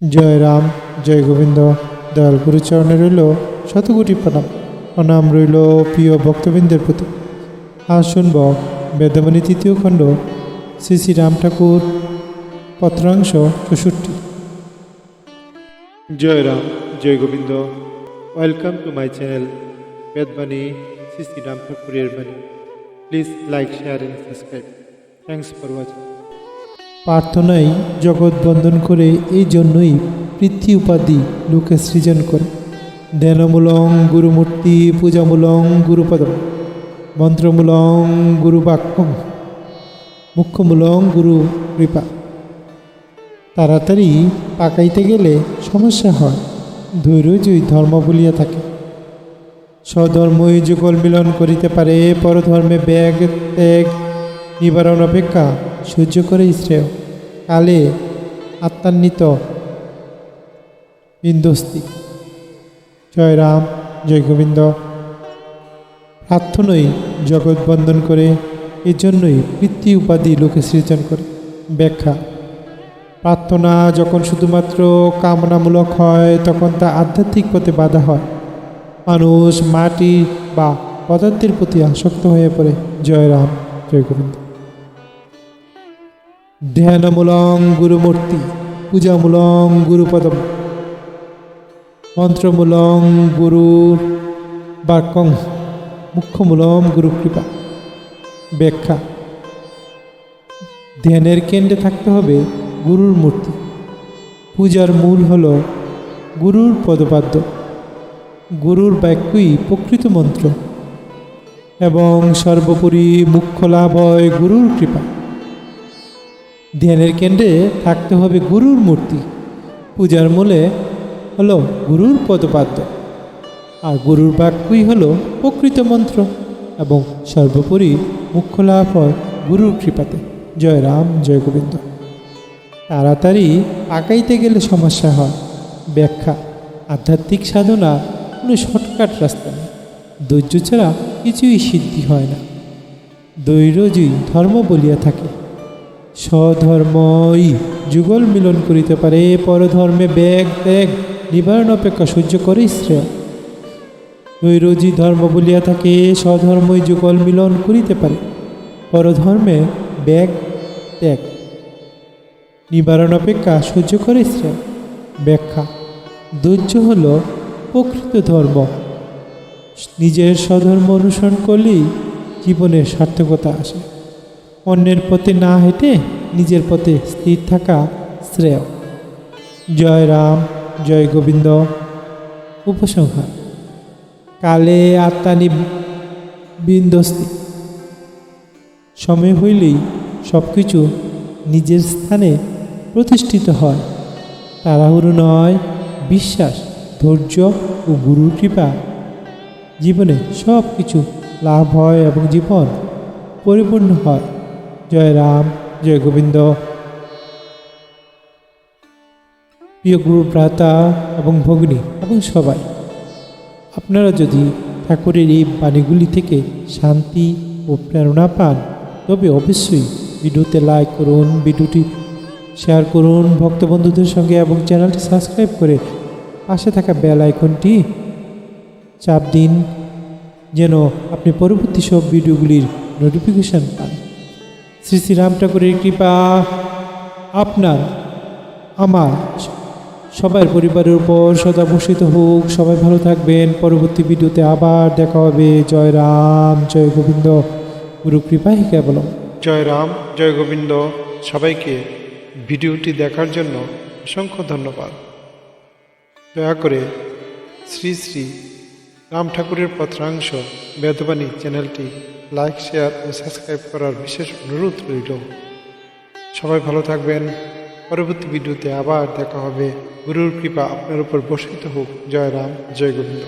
জয় রাম, জয় গোবিন্দ। দয়াল গুরুচরণে রইল শতকোটি প্রণাম। প্রণাম রইল প্রিয় ভক্তবৃন্দের প্রতি। আজ শুনব বেদবাণী তৃতীয় খণ্ড, শ্রী শ্রী রাম ঠাকুর, পত্রাংশ 64। জয় রাম, জয় Govinda. Welcome to my channel Vedvani Shri Shri Ram ঠাকুরের বাণী। Please like, share and subscribe. Thanks for watching. প্রার্থনাই জগৎ বন্ধন করে, এই জন্যই পৃথ্বী উপাধি লোকে সৃজন করে। ধ্যানমূলং গুরুমূর্তি, পূজামূলং গুরুপদম, মন্ত্রমূলং গুরুবাক্যং, মুখ্যমূলং গুরু কৃপা। তাড়াতাড়ি পাকাইতে গেলে সমস্যা হয়, ধৈর্যই ধর্ম বলিয়া থাকে। স্বধর্মই যুগল মিলন করিতে পারে, পরধর্মে ব্যাগ ত্যাগ নিবারণ অপেক্ষা সহ্য করে শ্রেয়। কালে আত্মান্বিত বিন্দস্তি। জয় রাম, জয় গোবিন্দ। প্রার্থনাই জগৎ বন্ধন করে, এজন্যই পৃথ্বী উপাধি লোকে সৃজন করে। ব্যাখ্যা: প্রার্থনা যখন শুধুমাত্র কামনামূলক হয়, তখন তা আধ্যাত্মিক পথে বাধা হয়। মানুষ মাটি বা পদার্থের প্রতি আসক্ত হয়ে পড়ে। জয় রাম, জয় গোবিন্দ। ধ্যানমূলং গুরুমূর্তি, পূজামূলং গুরুপদম, মন্ত্রমূলং গুরুর বাক্যং, মুখ্যমূলম গুরুকৃপা। ব্যাখ্যা: ধ্যানের কেন্দ্রে থাকতে হবে গুরুর মূর্তি। পূজার মূল হল গুরুর পদপাদ্য। গুরুর বাক্যই প্রকৃত মন্ত্র এবং সর্বোপরি মুখ্য লাভ হয় গুরুর কৃপা। ধ্যানের কেন্দ্রে থাকতে হবে গুরুর মূর্তি। পূজার মূলে হলো গুরুর পদপাদ্য, আর গুরুর বাক্যই হলো প্রকৃত মন্ত্র এবং সর্বোপরি মুখ্য লাভ হয় গুরুর কৃপাতে। জয় রাম, জয় গোবিন্দ। তাড়াতাড়ি পাকাইতে গেলে সমস্যা হয়। ব্যাখ্যা: আধ্যাত্মিক সাধনা কোনো শর্টকাট রাস্তা নেই। ধৈর্য ছাড়া কিছুই সিদ্ধি হয় না। ধৈর্যই ধর্ম বলিয়া থাকে। স্বধর্মই যুগল মিলন করিতে পারে, পরধর্মে ব্যাগ ত্যাগ নিবারণ অপেক্ষা সহ্য করে শ্রেয়। ধৈর্যই ধর্ম বলিয়া থাকে। স্বধর্মই যুগল মিলন করিতে পারে, পরধর্মে ব্যাগ ত্যাগ নিবারণ অপেক্ষা সহ্য করে শ্রেয়। ব্যাখ্যা: ধৈর্য হল প্রকৃত ধর্ম। নিজের স্বধর্ম অনুসরণ করলেই জীবনের সার্থকতা আসে। অন্যের পথে না হেঁটে নিজের পথে স্থির থাকা শ্রেয়। জয় রাম, জয় গোবিন্দ। উপসংহার: কালে আত্মানি বিন্দস্তি। সময় হইলেই সব কিছু নিজের স্থানে প্রতিষ্ঠিত হয়। তাড়াহুড়ো নয়, বিশ্বাস, ধৈর্য ও গুরুর কৃপা। জীবনে সব কিছু লাভ হয় এবং জীবন পরিপূর্ণ হয়। জয় রাম, জয় গোবিন্দ। প্রিয় গুরু ভ্রাতা এবং ভগ্নী এবং সবাই, আপনারা যদি ঠাকুরের এই বাণীগুলি থেকে শান্তি ও প্রেরণা পান, তবে অবশ্যই ভিডিওতে লাইক করুন, ভিডিওটি শেয়ার করুন ভক্তবন্ধুদের সঙ্গে এবং চ্যানেলটি সাবস্ক্রাইব করে পাশে থাকা বেল আইকনটি চাপ দিন, যেন আপনি পরবর্তী সব ভিডিওগুলির নোটিফিকেশান পান। শ্রী শ্রী রাম ঠাকুরের কৃপা আপনার, আমার, সবার পরিবারের উপর সদা বর্ষিত হোক। সবাই ভালো থাকবেন। পরবর্তী ভিডিওতে আবার দেখা হবে। জয় রাম, জয় গোবিন্দ। গুরু কৃপা হি কেবলম। জয় রাম, জয় গোবিন্দ। সবাইকে ভিডিওটি দেখার জন্য অসংখ্য ধন্যবাদ। দয়া করে শ্রী শ্রী রাম ঠাকুরের পত্রাংশ বেদবাণী চ্যানেলটি লাইক, শেয়ার ও সাবস্ক্রাইব করার বিশেষ অনুরোধ রইল। সবাই ভালো থাকবেন। পরবর্তী ভিডিওতে আবার দেখা হবে। গুরুর কৃপা আপনার উপর বর্ষিত হোক। জয় রাম, জয় গোবিন্দ।